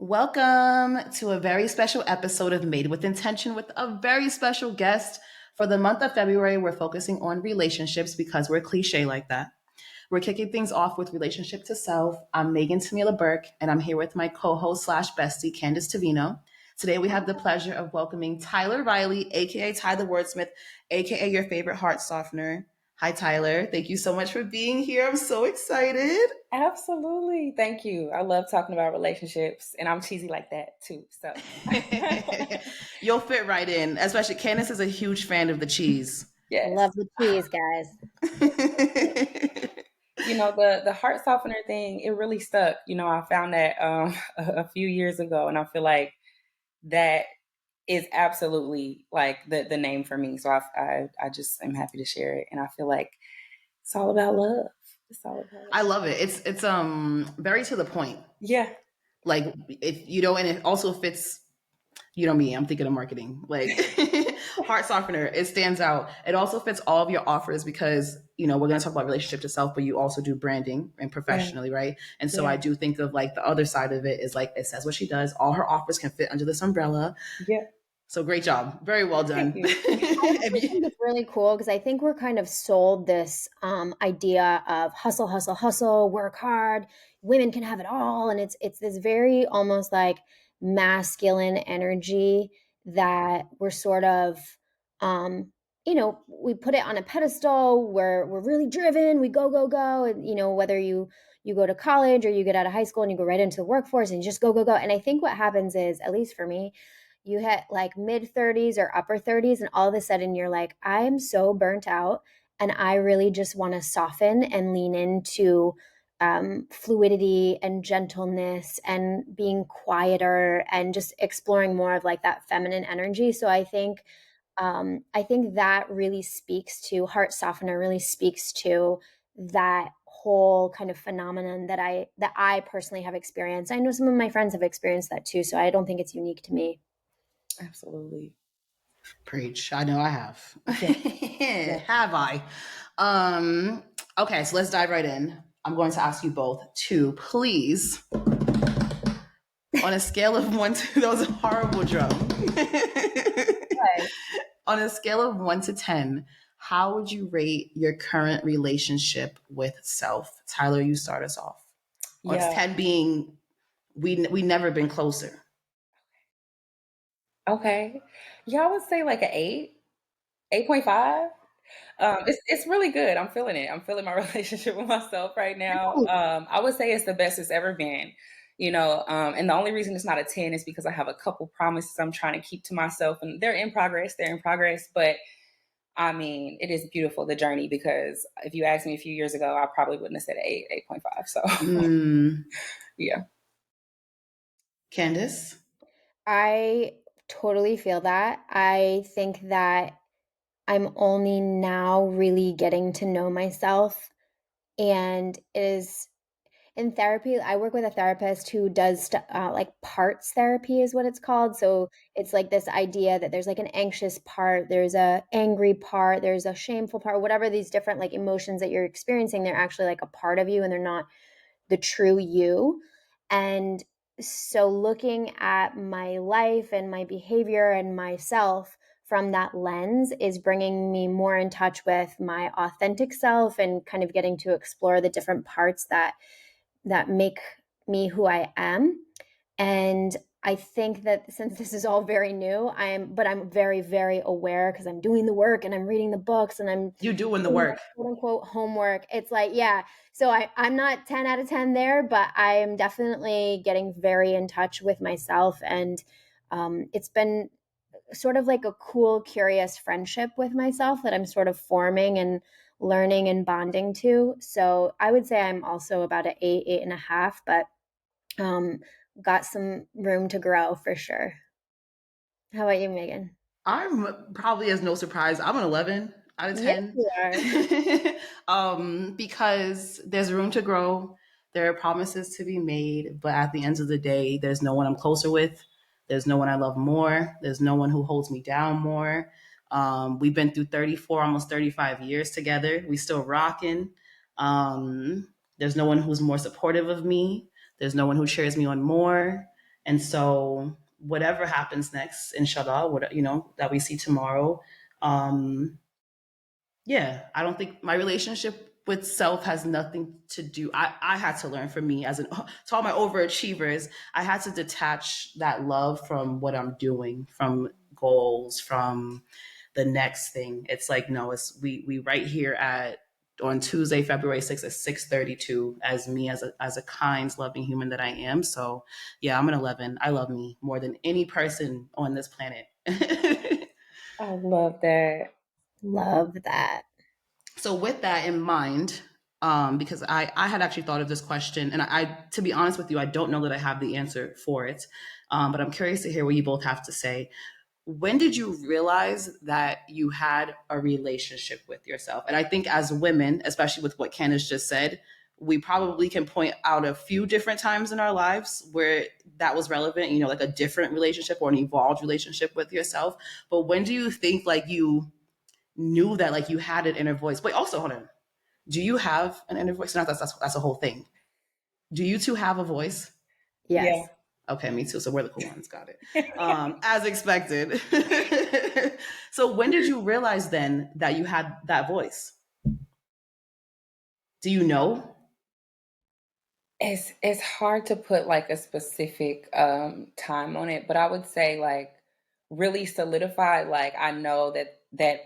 Welcome to a very special episode of Made with Intention with a very special guest. For the month of February, we're focusing on relationships because we're cliche like that. We're kicking things off with relationship to self. I'm Megan Tamila Burke, and I'm here with my co-host slash bestie, Candace Tavino. Today, we have the pleasure of welcoming Tyler Riley, aka Ty the Wordsmith, aka your favorite heart softener. Hi, Tyler. Thank you so much for being here. I'm so excited. Absolutely. Thank you. I love talking about relationships, and I'm cheesy like that too. So You'll fit right in, especially Candace is a huge fan of the cheese. yes. Love the cheese, guys. The heart softener thing, it really stuck. I found that a few years ago, and I feel like that is absolutely like the name for me. So I just am happy to share it, and I feel like it's all about love. It's all about love. I love it. It's very to the point. Yeah. Like and it also fits, me, I'm thinking of marketing. Like heart softener, it stands out. It also fits all of your offers because, we're gonna talk about relationship to self, but you also do branding and professionally, right? And so I do think of like the other side of it is like it says what she does. All her offers can fit under this umbrella. Yeah. So great job. Very well done. I think it's really cool because I think we're kind of sold this idea of hustle, work hard, women can have it all. And it's this very almost like masculine energy that we're sort of, we put it on a pedestal where we're really driven, we go. And, whether you go to college or you get out of high school and you go right into the workforce and you just go. And I think what happens is, at least for me, you hit like mid 30s or upper 30s, and all of a sudden you're like, I am so burnt out and I really just want to soften and lean into fluidity and gentleness and being quieter and just exploring more of like that feminine energy. So I think that really speaks to heart softener, really speaks to that whole kind of phenomenon that I personally have experienced. I know some of my friends have experienced that too, so I don't think it's unique to me. Absolutely. Preach. I know I have. Yeah. Have I? Okay, so let's dive right in. I'm going to ask you both to please, on a scale of 1 to, that was a horrible drum. On a scale of 1 to 10, how would you rate your current relationship with self? Tyler, you start us off. Yeah. 10 being we never been closer. Okay. Yeah, I would say like an 8.5. It's really good. I'm feeling it. I'm feeling my relationship with myself right now. I would say it's the best it's ever been, and the only reason it's not a 10 is because I have a couple promises I'm trying to keep to myself, and they're in progress. But I mean, it is beautiful, the journey, because if you asked me a few years ago, I probably wouldn't have said 8.5. So yeah. Candace? I totally feel that. I think that I'm only now really getting to know myself, and is in therapy. I work with a therapist who does like parts therapy is what it's called. So it's like this idea that there's like an anxious part, there's a angry part, there's a shameful part, whatever these different like emotions that you're experiencing, they're actually like a part of you and they're not the true you. And so looking at my life and my behavior and myself from that lens is bringing me more in touch with my authentic self and kind of getting to explore the different parts that make me who I am. And I think that since this is all very new, I'm very, very aware because I'm doing the work and I'm reading the books and you doing the work, quote unquote homework. It's like, yeah. So I'm not 10 out of 10 there, but I am definitely getting very in touch with myself. And it's been sort of like a cool, curious friendship with myself that I'm sort of forming and learning and bonding to. So I would say I'm also about an 8.5, but got some room to grow for sure. How about you, Megan? I'm probably, as no surprise, I'm an 11 out of 10. Yes, you are. Because there's room to grow. There are promises to be made, but at the end of the day, there's no one I'm closer with. There's no one I love more. There's no one who holds me down more. We've been through 34, almost 35 years together. We still rocking. There's no one who's more supportive of me. There's no one who cheers me on more. And so whatever happens next, inshallah, that we see tomorrow, yeah, I don't think my relationship with self has nothing to do. I had to learn for me to all my overachievers, I had to detach that love from what I'm doing, from goals, from the next thing. It's like, no, it's we right here at on Tuesday, February 6th at 6:32 as me as a kind, loving human that I am. So yeah, I'm an 11. I love me more than any person on this planet. I love that. Love that. So with that in mind, because I had actually thought of this question, and to be honest with you, I don't know that I have the answer for it, but I'm curious to hear what you both have to say. When did you realize that you had a relationship with yourself? And I think as women, especially with what Candace just said, we probably can point out a few different times in our lives where that was relevant, like a different relationship or an evolved relationship with yourself. But when do you think like you knew that like you had an inner voice? Wait, also hold on. Do you have an inner voice? No, that's a whole thing. Do you two have a voice? Yes. Yeah. Okay, me too. So we're the cool ones. Got it. As expected. So when did you realize then that you had that voice? Do you know? It's hard to put like a specific time on it, but I would say like really solidified, like I know that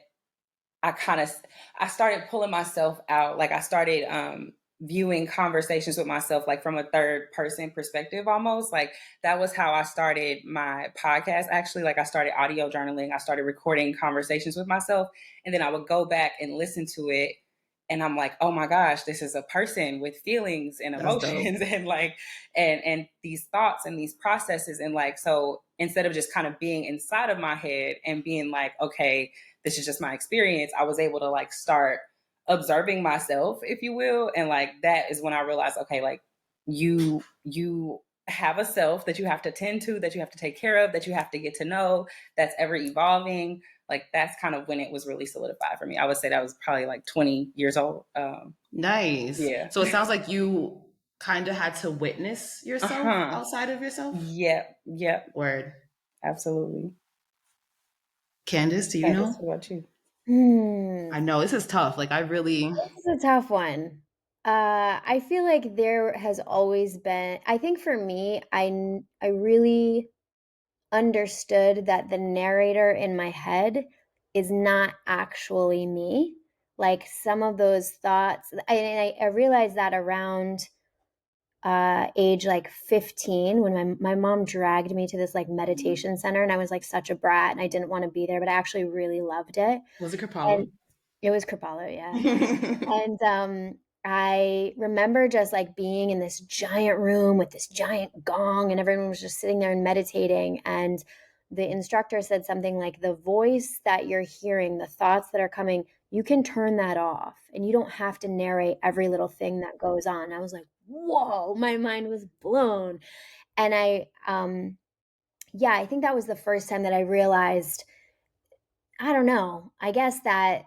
I started pulling myself out. Like I started viewing conversations with myself like from a third person perspective almost. Like that was how I started my podcast. Actually, like I started audio journaling. I started recording conversations with myself, and then I would go back and listen to it. And I'm like, oh my gosh, this is a person with feelings and That's dope. emotions and like and these thoughts and these processes. And like, so instead of just kind of being inside of my head and being like, okay, this is just my experience, I was able to like start observing myself, if you will. And like that is when I realized, okay, like you have a self that you have to tend to, that you have to take care of, that you have to get to know, that's ever evolving. Like that's kind of when it was really solidified for me. I would say that was probably like 20 years old. Nice. Yeah. So it sounds like you kind of had to witness yourself outside of yourself. Yep. Word. Absolutely. Candace, do you Candace, know? what about you? I know this is tough. Like I really. This is a tough one. I feel like there has always been, I think for me, I really understood that the narrator in my head is not actually me. Like some of those thoughts, I realized that around age like 15 when my mom dragged me to this like meditation center, and I was like such a brat and I didn't want to be there, but I actually really loved it. Was it And Kapala? it was Kripalu, yeah. And I remember just like being in this giant room with this giant gong, and everyone was just sitting there and meditating. And the instructor said something like, the voice that you're hearing, the thoughts that are coming, you can turn that off and you don't have to narrate every little thing that goes on. I was like, whoa, my mind was blown. And I think that was the first time that I realized, I don't know, I guess that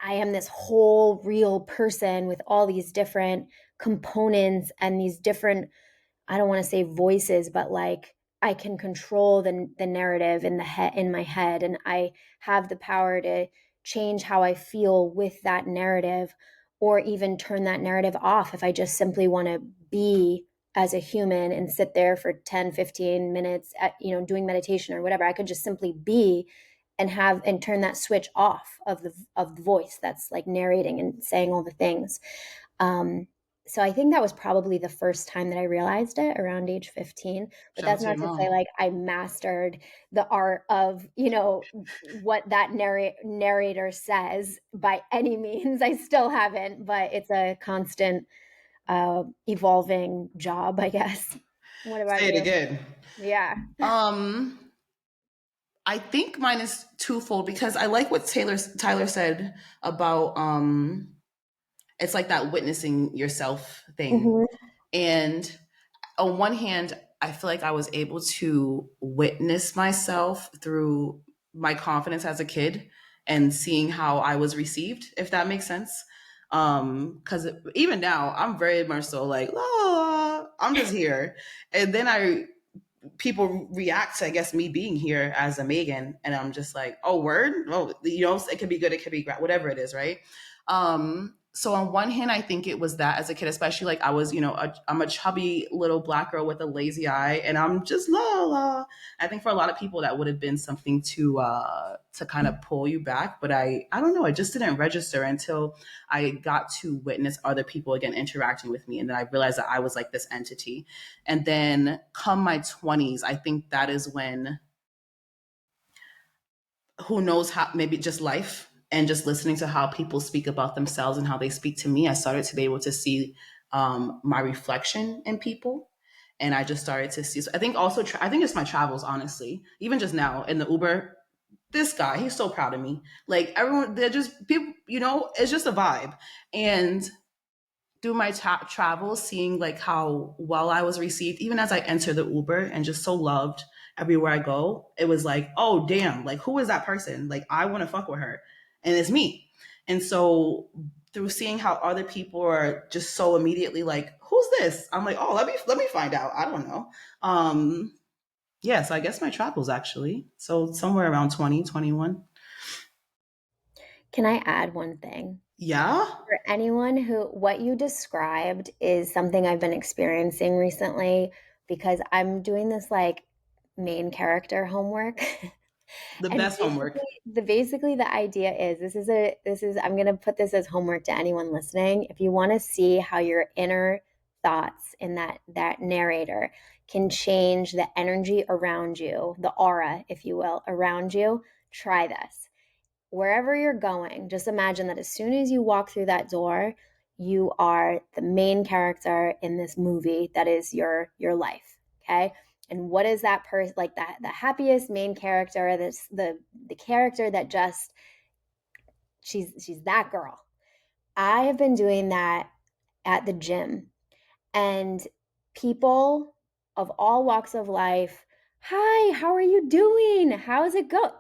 I am this whole real person with all these different components and these different, I don't want to say voices, but like I can control the narrative in my head, and I have the power to change how I feel with that narrative, or even turn that narrative off if I just simply want to be as a human and sit there for 10, 15 minutes doing meditation or whatever. I could just simply be and turn that switch off of the voice that's like narrating and saying all the things. So I think that was probably the first time that I realized it, around age 15. But Shout out that's to your not to say mom. like I mastered the art of, what that narrator says by any means. I still haven't, but it's a constant evolving job, I guess. What about Say it you? again. Yeah. I think mine is twofold because I like what Tyler said about it's like that witnessing yourself thing. Mm-hmm. And on one hand, I feel like I was able to witness myself through my confidence as a kid and seeing how I was received, if that makes sense. Because even now, I'm very much so like, oh, I'm just here. And then I people react to, I guess, me being here as a Maegan, and I'm just like, oh, word, oh, it could be good, it could be great, whatever it is, right? So on one hand, I think it was that as a kid, especially like I was, I'm a chubby little Black girl with a lazy eye, and I'm just la la. I think for a lot of people that would have been something to kind of pull you back, but I don't know, it just didn't register until I got to witness other people again interacting with me, and then I realized that I was like this entity. And then come my 20s, I think that is when, who knows how, maybe just life and just listening to how people speak about themselves and how they speak to me, I started to be able to see my reflection in people. And I just started to see, so I think also, I think it's my travels, honestly. Even just now in the Uber, this guy, he's so proud of me. Like everyone, they're just people, it's just a vibe. And through my travels, seeing like how well I was received, even as I entered the Uber and just so loved everywhere I go, it was like, oh, damn, like who is that person? Like I want to fuck with her. And it's me. And so through seeing how other people are just so immediately like, who's this? I'm like, oh, let me find out. I don't know. Yeah, so I guess my travels actually. So somewhere around 2021. Can I add one thing? Yeah. For anyone who, what you described is something I've been experiencing recently because I'm doing this like main character homework. The And best homework. basically the idea is I'm going to put this as homework to anyone listening. If you want to see how your inner thoughts in that narrator can change the energy around you, the aura, if you will, around you, try this. Wherever you're going, just imagine that as soon as you walk through that door, you are the main character in this movie that is your life. Okay. And what is that person like, that the happiest main character, that's the character that just she's that girl. I have been doing that at the gym, and people of all walks of life, hi, how are you doing? How's it go?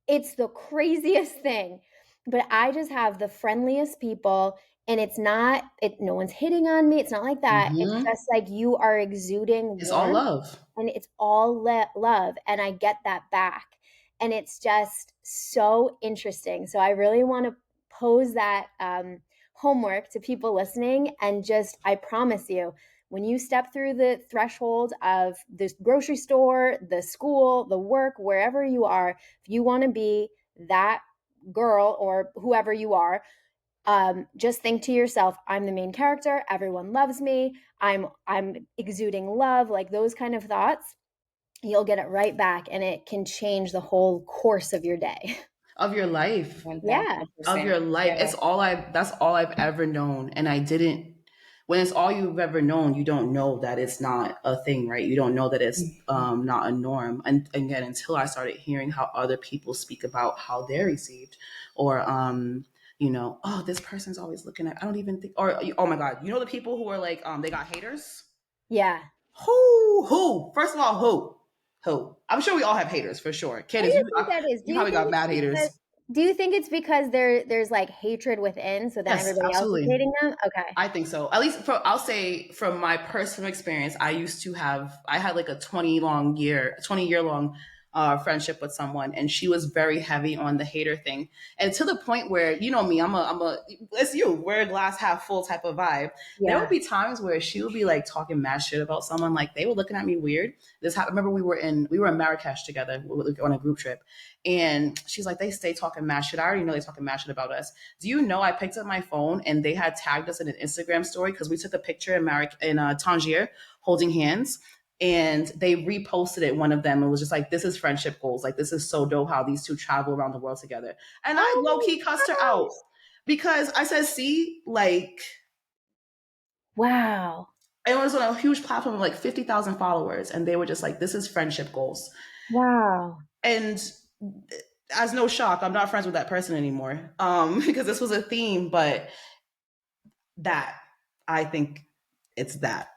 It's the craziest thing. But I just have the friendliest people, and it's not, no one's hitting on me. It's not like that. It's Mm-hmm. just like you are exuding It's all warmth, love. and it's all love. And I get that back. And it's just so interesting. So I really want to pose that homework to people listening. And just, I promise you, when you step through the threshold of the grocery store, the school, the work, wherever you are, if you want to be that girl or whoever you are, just think to yourself, I'm the main character, everyone loves me, I'm exuding love, like those kind of thoughts. You'll get it right back, and it can change the whole course of your day. Of your life. Yeah. Of your 1000%. life. Yeah. That's all I've ever known. And I didn't, when it's all you've ever known, you don't know that it's not a thing, right? You don't know that it's not a norm. And again, until I started hearing how other people speak about how they're received, or oh, this person's always looking at, I don't even think, or oh my God, the people who are like, they got haters. Yeah. Who? First of all, who? I'm sure we all have haters for sure. What do Candace, you think that is? you probably got mad haters. Do you think it's because there's like hatred within, so then Yes, everybody else is absolutely. hating them? Okay. I think so. At least I'll say from my personal experience, I had like a 20-year long friendship with someone, and she was very heavy on the hater thing, and to the point where, me, it's you, we're a glass half full type of vibe. Yeah. There would be times where she would be like talking mad shit about someone, like they were looking at me weird. I remember we were in Marrakesh together on a group trip, and she's like, they stay talking mad shit. I already know they talking mad shit about us. Do you know I picked up my phone and they had tagged us in an Instagram story because we took a picture in Tangier holding hands, and they reposted it, one of them, and was just like, this is friendship goals. Like, this is so dope how these two travel around the world together. And I low-key cussed her out because I said, see, like, wow. it was on a huge platform of like 50,000 followers, and they were just like, this is friendship goals. Wow. And as no shock, I'm not friends with that person anymore, because this was a theme. But that, I think it's that,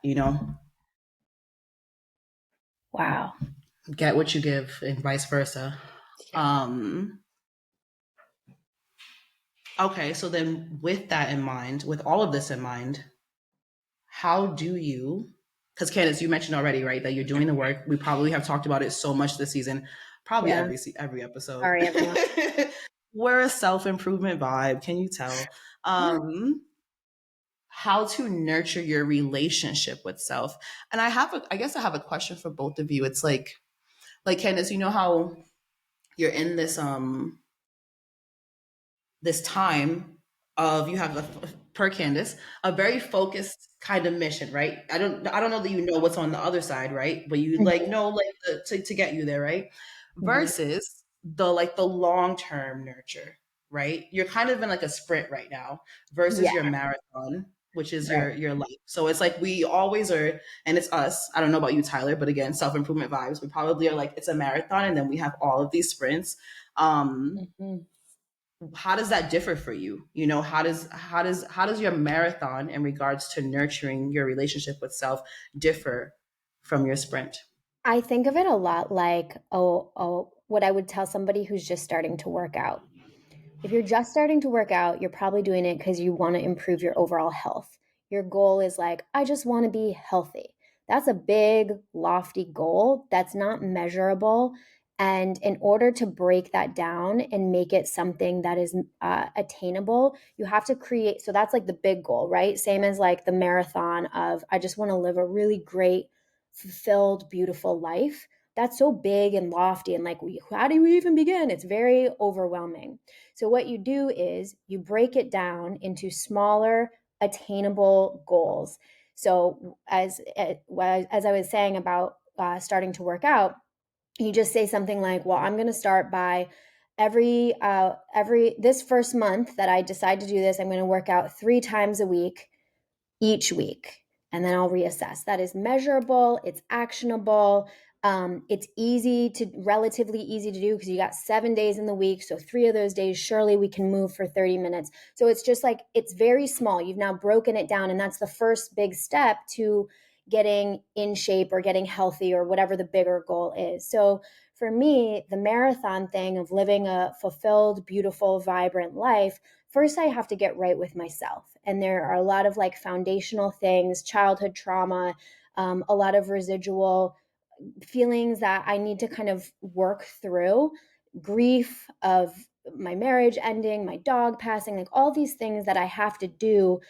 Wow. get what you give and vice versa. Okay, so then with that in mind, with all of this in mind, how do you because Candace, you mentioned already, right, that you're doing the work. We probably have talked about it so much this season, probably every episode. Sorry, everyone. We're a self-improvement vibe. Can you tell? How to nurture your relationship with self. And I guess I have a question for both of you. It's like Candace, you know how you're in this time of, you have per Candace, a very focused kind of mission, right? I don't know that you know what's on the other side, right? But you like know like to get you there, right? Versus the long-term nurture, right? You're kind of in like a sprint right now versus your marathon, which is your life. So it's like we always are, and it's us. I don't know about you, Tyler, but again, self-improvement vibes. We probably are like, it's a marathon, and then we have all of these sprints. How does that differ for you? You know, how does your marathon in regards to nurturing your relationship with self differ from your sprint? I think of it a lot like what I would tell somebody who's just starting to work out. If you're just starting to work out, you're probably doing it because you want to improve your overall health. Your goal is like, I just want to be healthy. That's a big, lofty goal that's not measurable. And in order to break that down and make it something that is attainable, you have to create. So that's like the big goal, right? Same as like the marathon of, I just want to live a really great, fulfilled, beautiful life. That's so big and lofty. And like, how do we even begin? It's very overwhelming. So what you do is you break it down into smaller, attainable goals. So as I was saying about starting to work out, you just say something like, well, I'm going to start by every this first month that I decide to do this, I'm going to work out 3 times a week each week, and then I'll reassess. That is measurable, it's actionable, it's relatively easy to do because you got 7 days in the week. So 3 of those days, surely we can move for 30 minutes. So it's just like, it's very small. You've now broken it down, and that's the first big step to getting in shape or getting healthy or whatever the bigger goal is. So for me, the marathon thing of living a fulfilled, beautiful, vibrant life, first I have to get right with myself. And there are a lot of like foundational things, childhood trauma, a lot of residual feelings that I need to kind of work through, grief of my marriage ending, my dog passing, like all these things that I have to do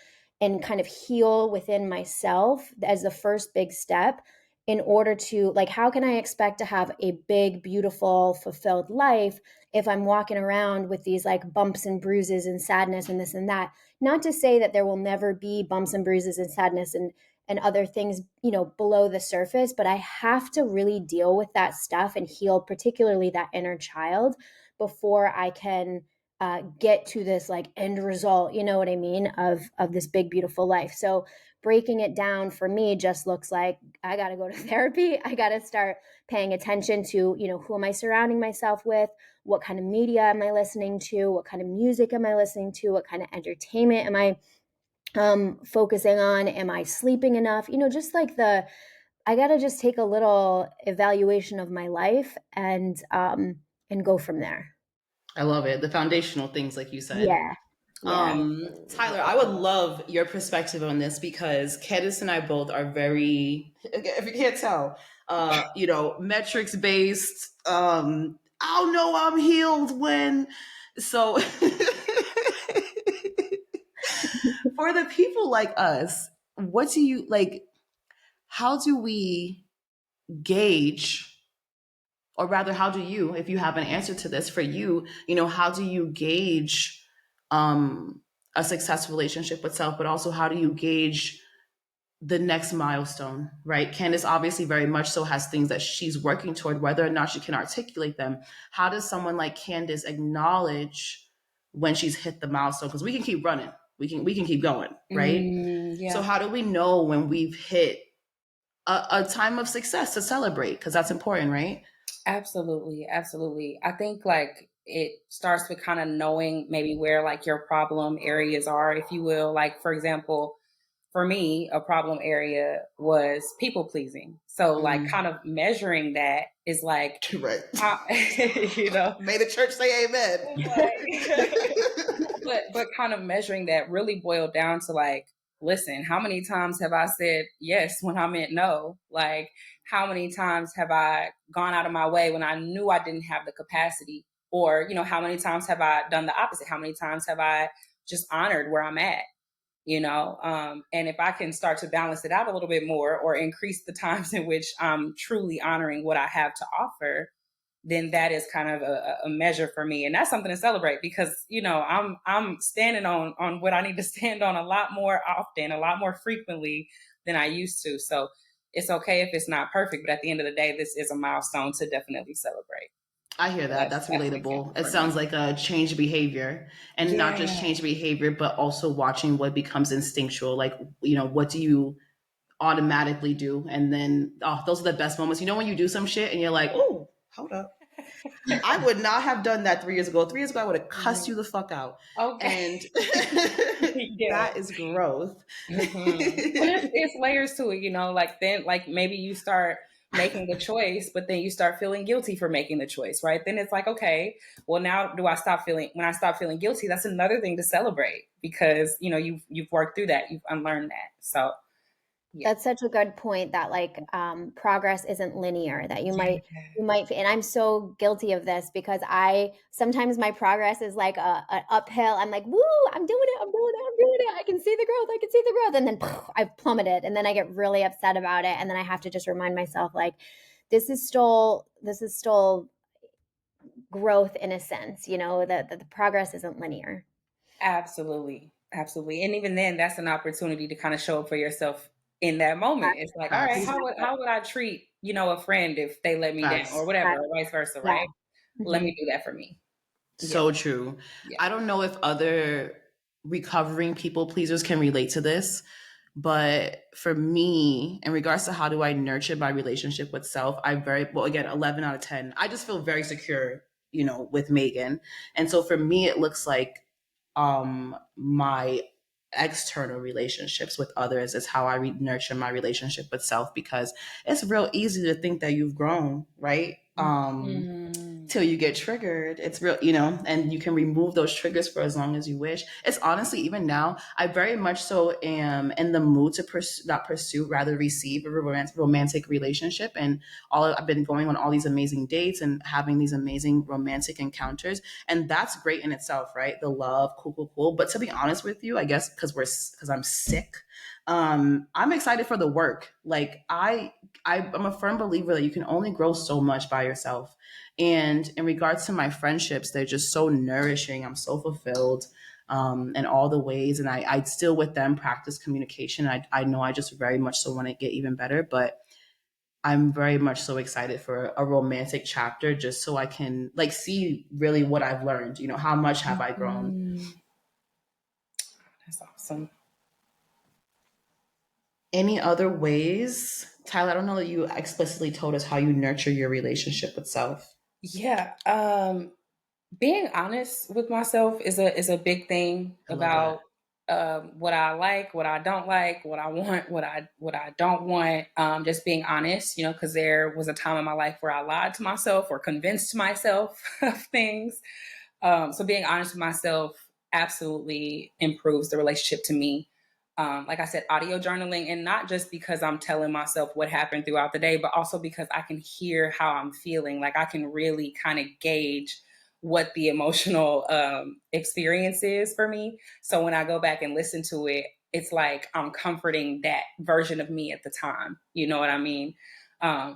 and kind of heal within myself as the first big step in order to, like, how can I expect to have a big, beautiful, fulfilled life if I'm walking around with these like bumps and bruises and sadness and this and that? Not to say that there will never be bumps and bruises and sadness and other things, below the surface, but I have to really deal with that stuff and heal, particularly that inner child, before I can get to this like end result, you know what I mean, of this big, beautiful life. So breaking it down for me just looks like I got to go to therapy. I got to start paying attention to, who am I surrounding myself with? What kind of media am I listening to? What kind of music am I listening to? What kind of entertainment am I focusing on? Am I sleeping enough? Just like I got to just take a little evaluation of my life and go from there. I love it. The foundational things, like you said. Yeah. Tyler, I would love your perspective on this because Candace and I both are very, if you can't tell, metrics based. I'll know I'm healed when. So for the people like us, what do you like? How do we gauge, or rather, how do you, if you have an answer to this for you, how do you gauge a successful relationship with self, but also how do you gauge the next milestone, right? Candace obviously very much so has things that she's working toward, whether or not she can articulate them. How does someone like Candace acknowledge when she's hit the milestone? Because we can keep running, we can keep going, right? Yeah. So how do we know when we've hit a time of success to celebrate? Because that's important, right? Absolutely. Absolutely. I think like it starts with kind of knowing maybe where like your problem areas are, if you will. Like, for example, for me, a problem area was people pleasing. So like kind of measuring that is like, right. How, May the church say amen. but kind of measuring that really boiled down to like, listen, how many times have I said yes when I meant no? Like, how many times have I gone out of my way when I knew I didn't have the capacity? Or, how many times have I done the opposite? How many times have I just honored where I'm at? And if I can start to balance it out a little bit more, or increase the times in which I'm truly honoring what I have to offer, then that is kind of a measure for me. And that's something to celebrate, because, I'm standing on what I need to stand on a lot more often, a lot more frequently than I used to. So it's okay if it's not perfect, but at the end of the day, this is a milestone to definitely celebrate. I hear that. That's That's an relatable. example It for me. sounds like a change behavior, and not just Yeah. change behavior, but also watching what becomes instinctual. Like, what do you automatically do? And then, oh, those are the best moments. When you do some shit and you're like, oh, hold up. I would not have done that 3 years ago. 3 years ago, I would have cussed you the fuck out. Okay. And Yeah. that is growth. And it's layers to it, like maybe you start making the choice, but then you start feeling guilty for making the choice, right? Then it's like, okay, well, now when I stop feeling guilty, that's another thing to celebrate, because, you've worked through that, you've unlearned that. So yeah. That's such a good point, that progress isn't linear, that you might, and I'm so guilty of this, because sometimes my progress is like a uphill. I'm like, woo, I'm doing it. I can see the growth. And then I've plummeted, and then I get really upset about it. And then I have to just remind myself, like, this is still growth in a sense, that the progress isn't linear. Absolutely. Absolutely. And even then, that's an opportunity to kind of show up for yourself in that moment. It's like, all right, Facts. how would I treat, a friend if they let me down, or whatever, or vice versa, Yeah. right? Let me do that for me. So true. Yeah. I don't know if other recovering people pleasers can relate to this, but for me, in regards to how do I nurture my relationship with self, again, 11 out of 10. I just feel very secure, with Maegan. And so for me, it looks like my external relationships with others is how I nurture my relationship with self, because it's real easy to think that you've grown, right? Till you get triggered. It's real, and you can remove those triggers for as long as you wish. It's honestly, even now, I very much so am in the mood to not pursue, rather receive a romantic relationship. And I've been going on all these amazing dates and having these amazing romantic encounters. And that's great in itself, right? The love, cool. But to be honest with you, I guess because I'm sick, I'm excited for the work. Like I'm a firm believer that you can only grow so much by yourself. And in regards to my friendships, they're just so nourishing. I'm so fulfilled in all the ways. And I still with them practice communication. I know I just very much so want to get even better, but I'm very much so excited for a romantic chapter, just so I can see really what I've learned. How much have I grown? That's awesome. Any other ways, Tyler? I don't know that you explicitly told us how you nurture your relationship with self. Yeah. Being honest with myself is a big thing about what I like, what I don't like, what I want, what I don't want. Just being honest, because there was a time in my life where I lied to myself or convinced myself of things. So being honest with myself absolutely improves the relationship to me. Like I said, audio journaling, and not just because I'm telling myself what happened throughout the day, but also because I can hear how I'm feeling. Like I can really kind of gauge what the emotional experience is for me. So when I go back and listen to it, it's like I'm comforting that version of me at the time. You know what I mean?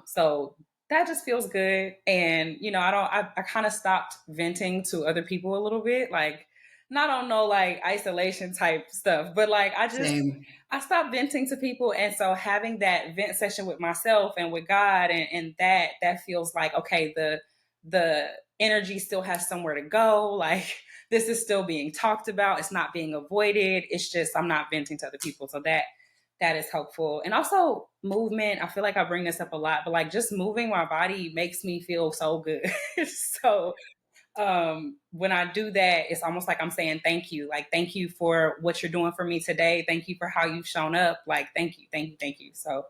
So that just feels good. And, I kind of stopped venting to other people a little bit, like not on no like isolation type stuff, but like Same. I stopped venting to people. And so having that vent session with myself and with God, and that feels like, okay, the energy still has somewhere to go. Like this is still being talked about. It's not being avoided. It's just, I'm not venting to other people. So that is helpful. And also movement. I feel like I bring this up a lot, but like just moving my body makes me feel so good. So when I do that, it's almost like I'm saying thank you. Like, thank you for what you're doing for me today. Thank you for how you've shown up. Like, thank you. So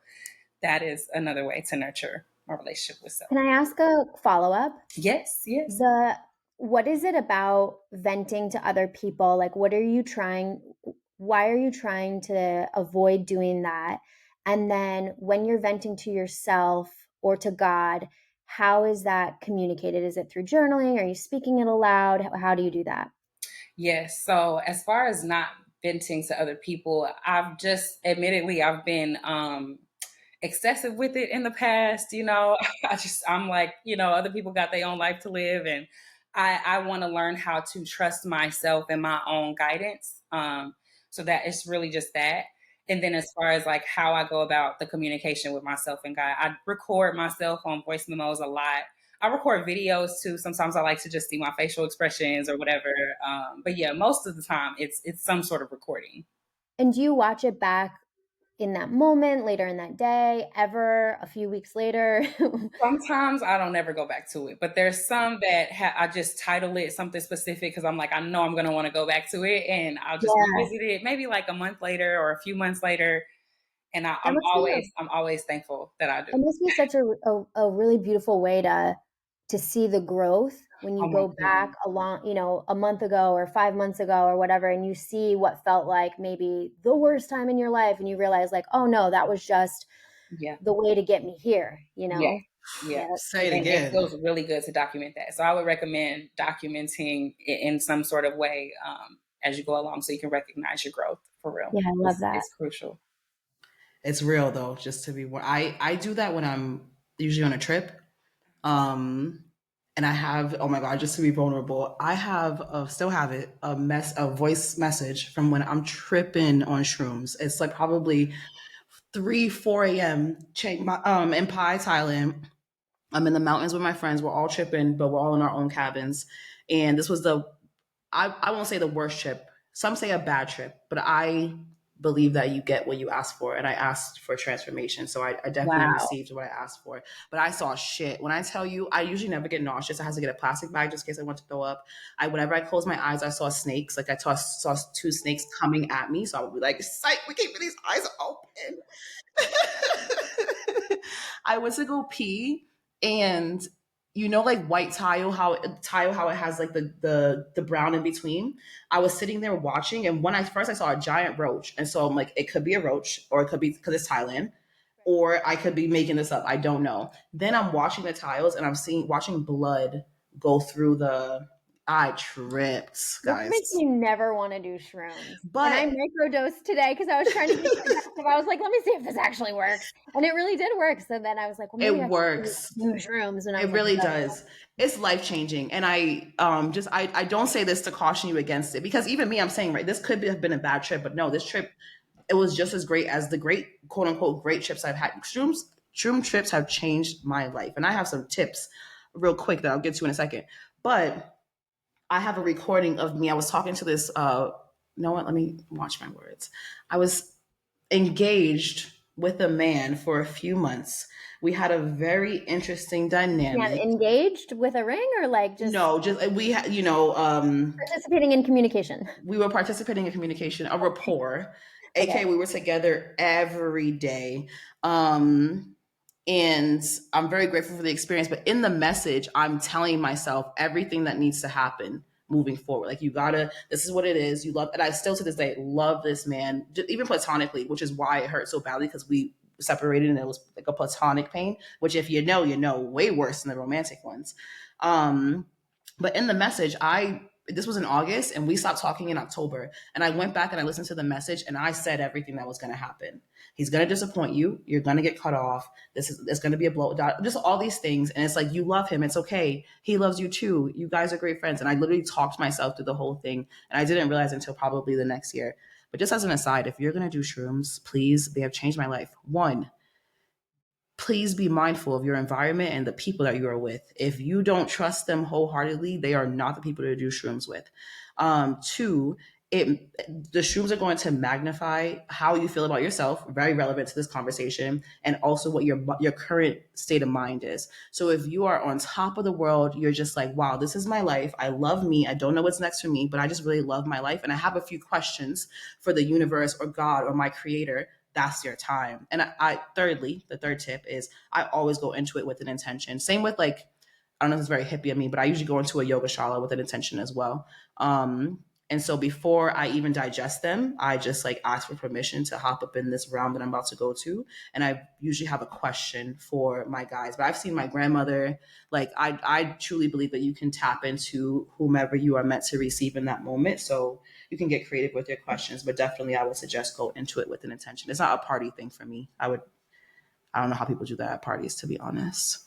that is another way to nurture my relationship with self. Can I ask a follow-up? Yes. What is it about venting to other people? Like, what are you trying? Why are you trying to avoid doing that? And then when you're venting to yourself or to God, how is that communicated? Is it through journaling? Are you speaking it aloud? How do you do that? Yes. So as far as not venting to other people, I've been excessive with it in the past. I'm like, other people got their own life to live, and I want to learn how to trust myself and my own guidance. So that it's really just that. And then as far as like how I go about the communication with myself and God, I record myself on voice memos a lot. I record videos too. Sometimes I like to just see my facial expressions or whatever. But yeah, most of the time it's some sort of recording. And do you watch it back in that moment, later in that day, ever, a few weeks later? Sometimes I don't ever go back to it, but there's some that I just title it something specific because I'm like, I know I'm going to want to go back to it, and I'll just Yeah, revisit it maybe like a month later or a few months later. And that must be I'm always thankful that I do. it must be such a really beautiful way to see the growth when you Oh my go back goodness. a month ago or 5 months ago or whatever, and you see what felt like maybe the worst time in your life, and you realize like, oh no, that was just Yeah. the way to get me here, Yeah. Yeah. Yeah, that's so Say it And beautiful. it again. feels really good to document that. So I would recommend documenting it in some sort of way as you go along so you can recognize your growth for real. Yeah, I love that. It's crucial. It's real though, just to be. I do that when I'm usually on a trip. Um, and I have, oh my God, just to be vulnerable, I have still have it, a voice message from when I'm tripping on shrooms. It's like probably 3, 4 a.m. In Pai, Thailand. I'm in the mountains with my friends. We're all tripping, but we're all in our own cabins. And this was I won't say the worst trip. Some say a bad trip, but I believe that you get what you ask for. And I asked for transformation. So I definitely Wow. received what I asked for. But I saw shit. When I tell you, I usually never get nauseous. I have to get a plastic bag just in case I want to throw up. Whenever I closed my eyes, I saw snakes. Like saw 2 snakes coming at me. So I would be like, psych, we keeping these eyes open. I went to go pee, and like white tile how it has like the brown in between. I was sitting there watching, and when I saw a giant roach, and so I'm like, it could be a roach, or it could be because it's Thailand, or I could be making this up. I don't know. Then I'm watching the tiles, and watching blood go through the. I tripped, This makes guys. me never want to do shrooms. And I But microdosed today because I was trying to be productive. I was like, let me see if this actually works. And it really did work. So then I was like, well, maybe it I should works. do shrooms. And I It was like, really no. does. It's life changing, and I don't say this to caution you against it, because even me, I'm saying, right, this could have been a bad trip, but no, this trip, it was just as great as the great, quote unquote, great trips I've had. Shroom trips have changed my life, and I have some tips real quick that I'll get to in a second. But I have a recording of me. I was talking to this. You know what? Let me watch my words. I was engaged with a man for a few months. We had a very interesting Yeah, dynamic. engaged with a ring or like just No, just we had, participating in communication? we were participating in communication, a rapport. Okay. AK, we were together every day. Um, and I'm very grateful for the experience. But in the message, I'm telling myself everything that needs to happen moving forward. Like, you gotta, this is what it is. You love, and I still to this day love this man, even platonically, which is why it hurt so badly, because we separated and it was like a platonic pain, which if way worse than the romantic ones. Um, but in the message, this was in August, and we stopped talking in October. And I went back and I listened to the message, and I said everything that was going to happen. He's going to disappoint you. You're going to get cut off. It's going to be a blow. Just all these things. And it's like, you love him. It's okay. He loves you too. You guys are great friends. And I literally talked myself through the whole thing. And I didn't realize until probably the next year. But just as an aside, if you're going to do shrooms, please, they have changed my life. One, please be mindful of your environment and the people that you are with. If you don't trust them wholeheartedly, they are not the people to do shrooms with. Two, the shrooms are going to magnify how you feel about yourself, very relevant to this conversation, and also what your current state of mind is. So if you are on top of the world, you're just like, wow, this is my life. I love me. I don't know what's next for me, but I just really love my life, and I have a few questions for the universe or God or my creator. That's your time. And thirdly, the third tip is, I always go into it with an intention. Same with, like, I don't know if it's very hippie of me, but I usually go into a yoga shala with an intention as well. And so before I even digest them, I just like ask for permission to hop up in this realm that I'm about to go to. And I usually have a question for my guys. But I've seen my grandmother, like I truly believe that you can tap into whomever you are meant to receive in that moment. So you can get creative with your questions, but definitely I would suggest go into it with an intention. It's not a party thing for me. I don't know how people do that at parties, to be honest.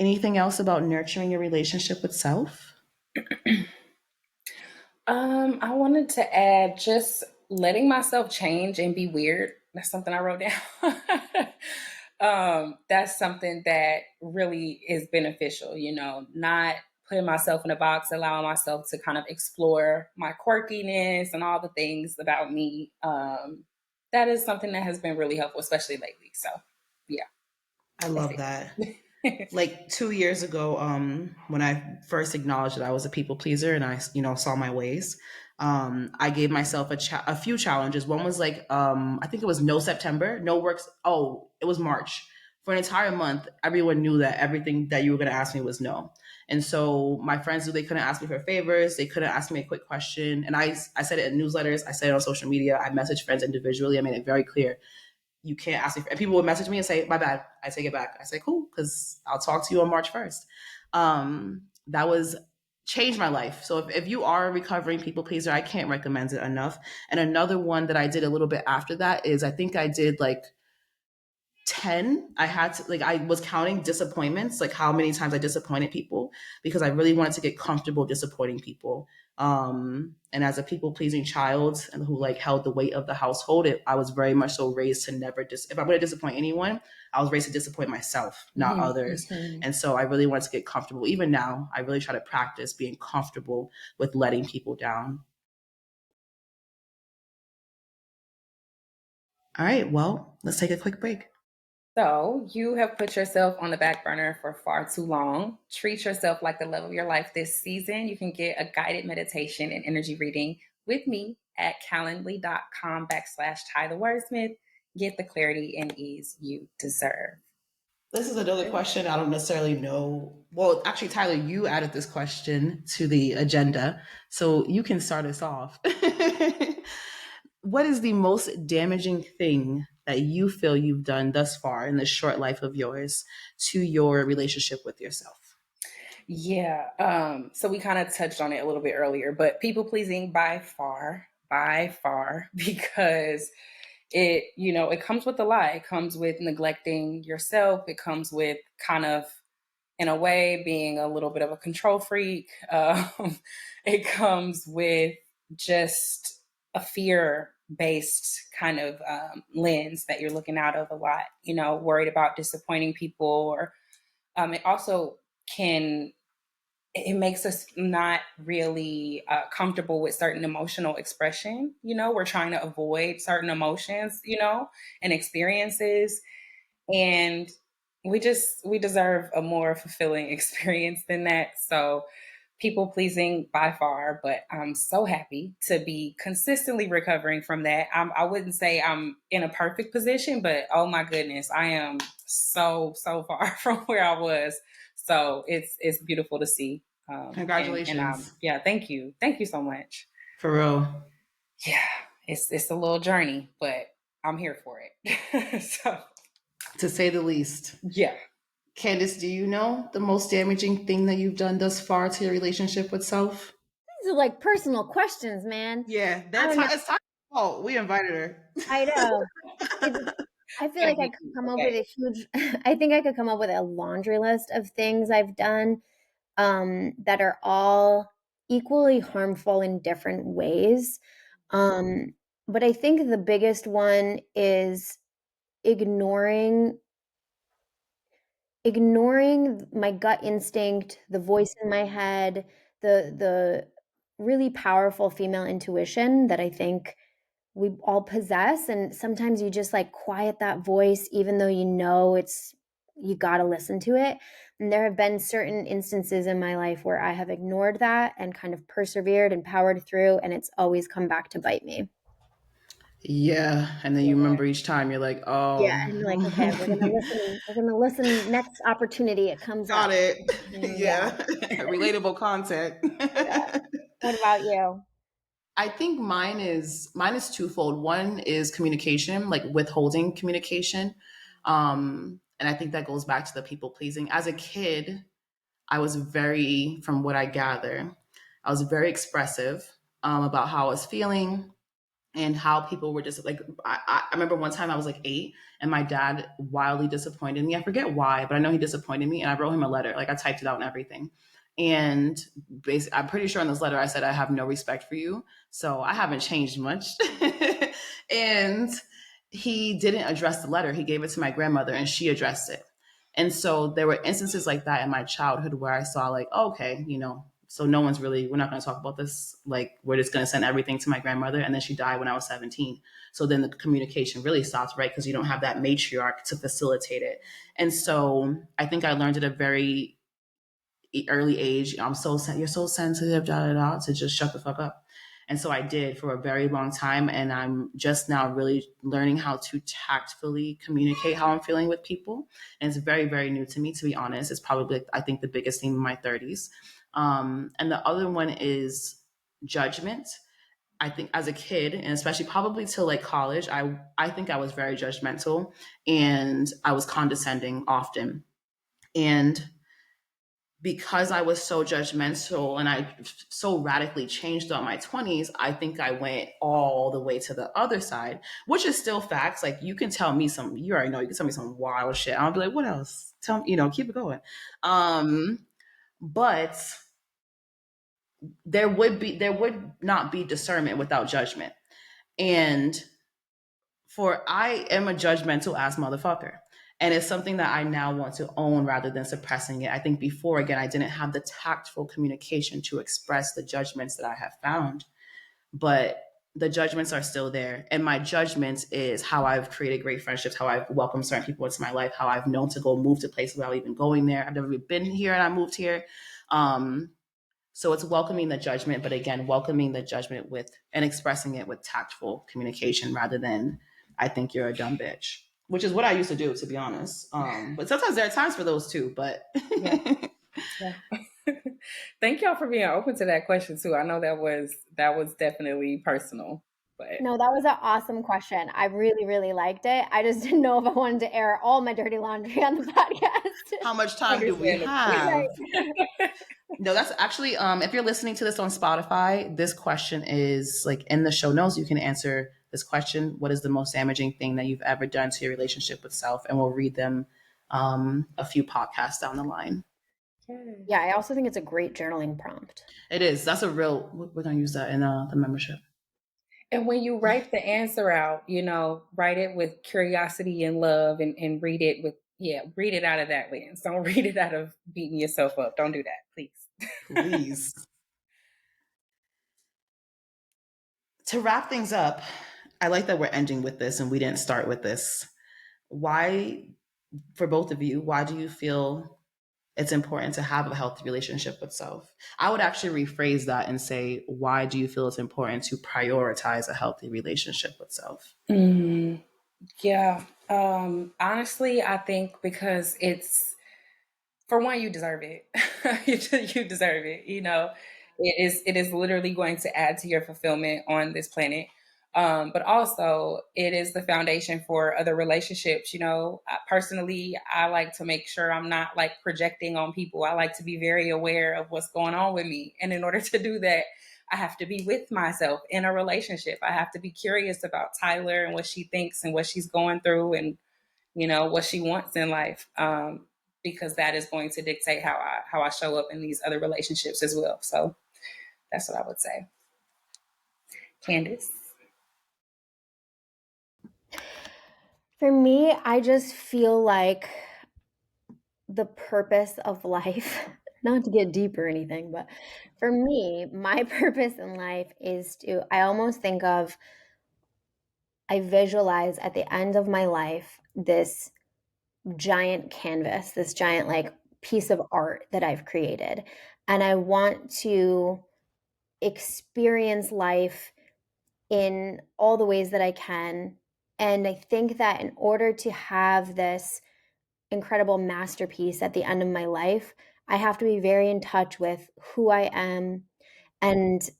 Anything else about nurturing your relationship with self? I wanted to add just letting myself change and be weird. That's something I wrote down. That's something that really is beneficial, not putting myself in a box, allowing myself to kind of explore my quirkiness and all the things about me. That is something that has been really helpful, especially lately. So, yeah. I love that. Like 2 years ago, when I first acknowledged that I was a people pleaser and I, saw my ways, I gave myself a few challenges. One was like, I think it was no September, no works. Oh, it was March. For an entire month, everyone knew that everything that you were going to ask me was no. And so my friends knew they couldn't ask me for favors. They couldn't ask me a quick question. And I said it in newsletters. I said it on social media. I messaged friends individually. I made it very clear. You can't ask me. And people would message me and say, my bad. I take it back. I say, cool, because I'll talk to you on March 1st. That was changed my life. So if you are a recovering people pleaser, I can't recommend it enough. And another one that I did a little bit after that is I think I did like 10. I had to, like, I was counting disappointments, like how many times I disappointed people, because I really wanted to get comfortable disappointing people. And as a people pleasing child and who like held the weight of the household, I was very much so raised to never if I'm going to disappoint anyone, I was raised to disappoint myself, not others. And so I really wanted to get comfortable. Even now, I really try to practice being comfortable with letting people down. All right, well, let's take a quick break. So you have put yourself on the back burner for far too long. Treat yourself like the love of your life this season. You can get a guided meditation and energy reading with me at calendly.com/Ty the Wordsmith. Get the clarity and ease you deserve. This is another question I don't necessarily know. Well, actually, Tyler, you added this question to the agenda, so you can start us off. What is the most damaging thing that you feel you've done thus far in this short life of yours to your relationship with yourself? Yeah. So we kind of touched on it a little bit earlier, but people pleasing by far, because it comes with a lot. It comes with neglecting yourself. It comes with kind of, in a way, being a little bit of a control freak. It comes with just a fear-based kind of lens that you're looking out of a lot, worried about disappointing people. Or it also it makes us not really comfortable with certain emotional expression. We're trying to avoid certain emotions, and experiences. And we deserve a more fulfilling experience than that. So people pleasing by far, but I'm so happy to be consistently recovering from that. I wouldn't say I'm in a perfect position, but oh my goodness, I am so far from where I was. So it's beautiful to see. Congratulations. Yeah, thank you so much. For real. Yeah, it's a little journey, but I'm here for it. So, to say the least. Yeah. Candace, do you know the most damaging thing that you've done thus far to your relationship with self? These are like personal questions, man. Yeah, it's time. Oh, we invited her. I know. I feel like I could come up with a huge, I think I could come up with a laundry list of things I've done that are all equally harmful in different ways. But I think the biggest one is ignoring my gut instinct, the voice in my head, the really powerful female intuition that I think we all possess. And sometimes you just like quiet that voice, even though you got to listen to it. And there have been certain instances in my life where I have ignored that and kind of persevered and powered through, and it's always come back to bite me. Yeah, and then you remember each time you're like, oh. Yeah, and you're like, okay, we're gonna listen next opportunity it comes Got up. it. Yeah. Relatable content. Yeah. What about you? I think mine is twofold. One is communication, like withholding communication. And I think that goes back to the people pleasing. As a kid, I was very, from what I gather, I was very expressive about how I was feeling and how people were just like, I remember one time I was like 8 and my dad wildly disappointed me. I forget why, but I know he disappointed me and I wrote him a letter. Like I typed it out and everything. And basically, I'm pretty sure in this letter I said, I have no respect for you. So I haven't changed much. And he didn't address the letter. He gave it to my grandmother and she addressed it. And so there were instances like that in my childhood where I saw like, oh, okay, so no one's really, we're not going to talk about this. Like we're just going to send everything to my grandmother. And then she died when I was 17. So then the communication really stops, right? Because you don't have that matriarch to facilitate it. And so I think I learned at a very early age, you're so sensitive, da da da, to just shut the fuck up. And so I did for a very long time. And I'm just now really learning how to tactfully communicate how I'm feeling with people. And it's very, very new to me, to be honest. It's probably, I think, the biggest thing in my 30s. And the other one is judgment. I think as a kid, and especially probably till like college, I think I was very judgmental and I was condescending often. And because I was so judgmental and I so radically changed throughout my 20s, I think I went all the way to the other side, which is still facts. Like you can tell me you already know, you can tell me some wild shit. I'll be like, what else? Tell me, keep it going. But there would not be discernment without judgment. And I am a judgmental ass motherfucker. And it's something that I now want to own rather than suppressing it. I think before, again, I didn't have the tactful communication to express the judgments that I have found, but the judgments are still there. And my judgments is how I've created great friendships, how I've welcomed certain people into my life, how I've known to go move to places without even going there. I've never been here and I moved here. So it's welcoming the judgment, but again, welcoming the judgment with and expressing it with tactful communication rather than I think you're a dumb bitch, which is what I used to do, to be honest. But sometimes there are times for those too. But yeah. Thank y'all for being open to that question too. I know that was definitely personal. But no, that was an awesome question. I really, really liked it. I just didn't know if I wanted to air all my dirty laundry on the podcast. How much time do we have? No, that's actually, if you're listening to this on Spotify, this question is like in the show notes. You can answer this question. What is the most damaging thing that you've ever done to your relationship with self? And we'll read them a few podcasts down the line. Yeah, I also think it's a great journaling prompt. It is. That's we're going to use that in the membership. And when you write the answer out, write it with curiosity and love and read it read it out of that lens. Don't read it out of beating yourself up. Don't do that, please. Please. To wrap things up, I like that we're ending with this and we didn't start with this. Why, for both of you, why do you feel it's important to have a healthy relationship with self? I would actually rephrase that and say, why do you feel it's important to prioritize a healthy relationship with self? Yeah. Honestly, I think because it's, for one, you deserve it. You deserve it. It is literally going to add to your fulfillment on this planet. But also it is the foundation for other relationships. Personally, I like to make sure I'm not like projecting on people. I like to be very aware of what's going on with me. And in order to do that, I have to be with myself in a relationship. I have to be curious about Tyler and what she thinks and what she's going through and, what she wants in life. Because that is going to dictate how I show up in these other relationships as well. So that's what I would say. Candace? For me, I just feel like the purpose of life, not to get deep or anything, but for me, my purpose in life is I almost think of, I visualize at the end of my life this giant canvas, this giant like piece of art that I've created. And I want to experience life in all the ways that I can. And I think that in order to have this incredible masterpiece at the end of my life, I have to be very in touch with who I am and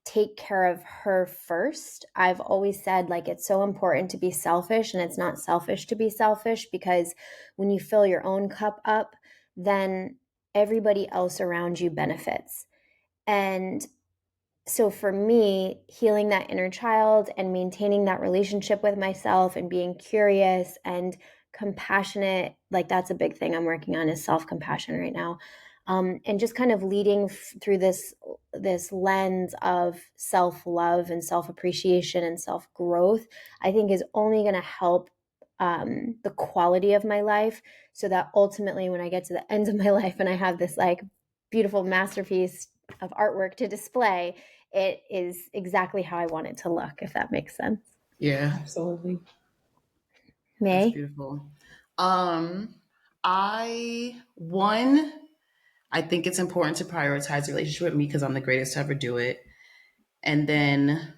take care of her first. I've always said, like, it's so important to be selfish, and it's not selfish to be selfish, because when you fill your own cup up, then everybody else around you benefits. And so for me, healing that inner child and maintaining that relationship with myself and being curious and compassionate, like, that's a big thing I'm working on, is self-compassion right now. And just kind of leading through this lens of self-love and self-appreciation and self-growth, I think is only going to help the quality of my life, so that ultimately when I get to the end of my life and I have this like beautiful masterpiece of artwork to display, it is exactly how I want it to look, if that makes sense. Yeah, Absolutely. that's May? beautiful. I think it's important to prioritize the relationship with me because I'm the greatest to ever do it. And then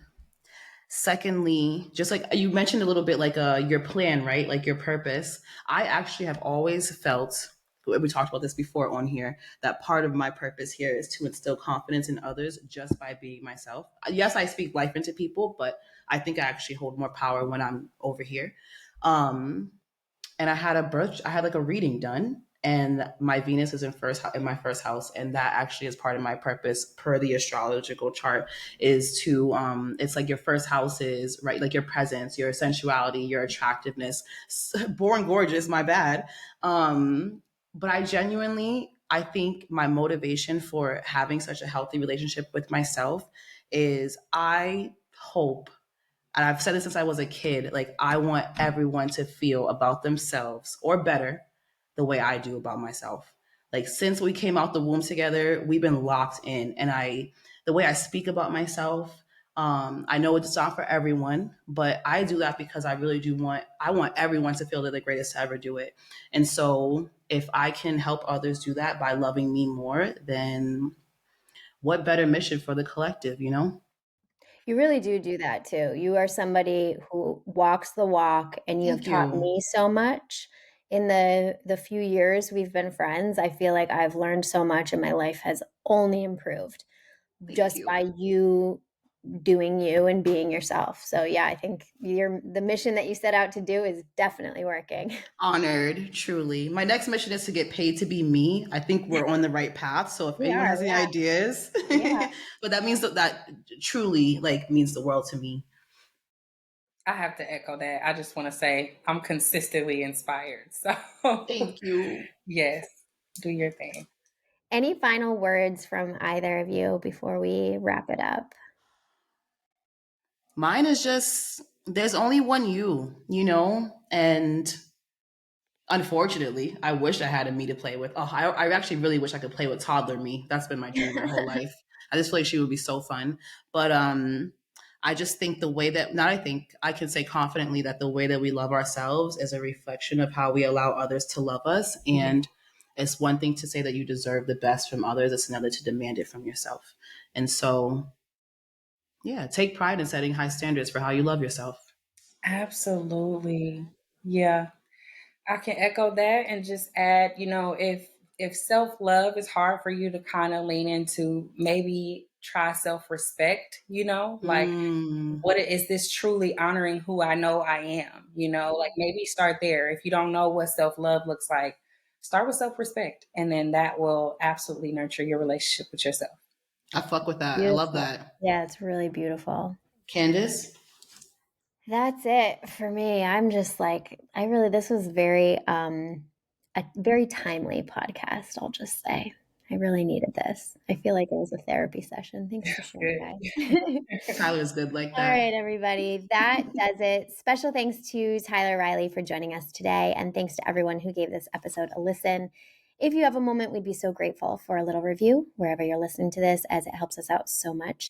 secondly, just like you mentioned a little bit, like your plan, right? Like your purpose. I actually have always felt, we talked about this before on here, that part of my purpose here is to instill confidence in others just by being myself. Yes, I speak life into people, but I think I actually hold more power when I'm over here. And I had like a reading done, and my Venus is in my first house, and that actually is part of my purpose per the astrological chart, is to it's like your first house is right, like your presence, your sensuality, your attractiveness. Born gorgeous, my bad. But I think my motivation for having such a healthy relationship with myself is I hope, and I've said this since I was a kid, like I want everyone to feel about themselves or better the way I do about myself. Like since we came out the womb together, we've been locked in, and the way I speak about myself, I know it's not for everyone, but I do that because I really do I want everyone to feel they're the greatest to ever do it. And so if I can help others do that by loving me more, then what better mission for the collective, you know? You really do that too. You are somebody who walks the walk, and you have Thank taught you. me so much in the few years we've been friends. I feel like I've learned so much, and my life has only improved Thank just you. by you doing you and being yourself. So yeah, I think the mission that you set out to do is definitely working. Honored, truly. My next mission is to get paid to be me. I think we're on the right path. So if We anyone are, has any ideas, yeah. but that means that truly like means the world to me. I have to echo that. I just want to say I'm consistently inspired. So, Thank you. yes, do your thing. Any final words from either of you before we wrap it up? Mine is just there's only one you know, and unfortunately, I wish I had a me to play with. Oh, I actually really wish I could play with toddler me. That's been my dream my whole life. I just feel like she would be so fun. But I just think the way that not I think I can say confidently that the way that we love ourselves is a reflection of how we allow others to love us. And it's one thing to say that you deserve the best from others, it's another to demand it from yourself. And so, yeah, take pride in setting high standards for how you love yourself. Absolutely. Yeah. I can echo that and just add, if self-love is hard for you to kind of lean into, maybe try self-respect, like Mm, what is this truly honoring who I know I am, like maybe start there. If you don't know what self-love looks like, start with self-respect, and then that will absolutely nurture your relationship with yourself. I fuck with that. I love Beautiful. that. Yeah, it's really beautiful. Candace? That's it for me. I'm just like, this was a very timely podcast, I'll just say. I really needed this. I feel like it was a therapy session. Thanks for sharing, Good. guys. Tyler's good like All right, that. everybody. That does it. Special thanks to Tyler Riley for joining us today, and thanks to everyone who gave this episode a listen. If you have a moment, we'd be so grateful for a little review wherever you're listening to this, as it helps us out so much.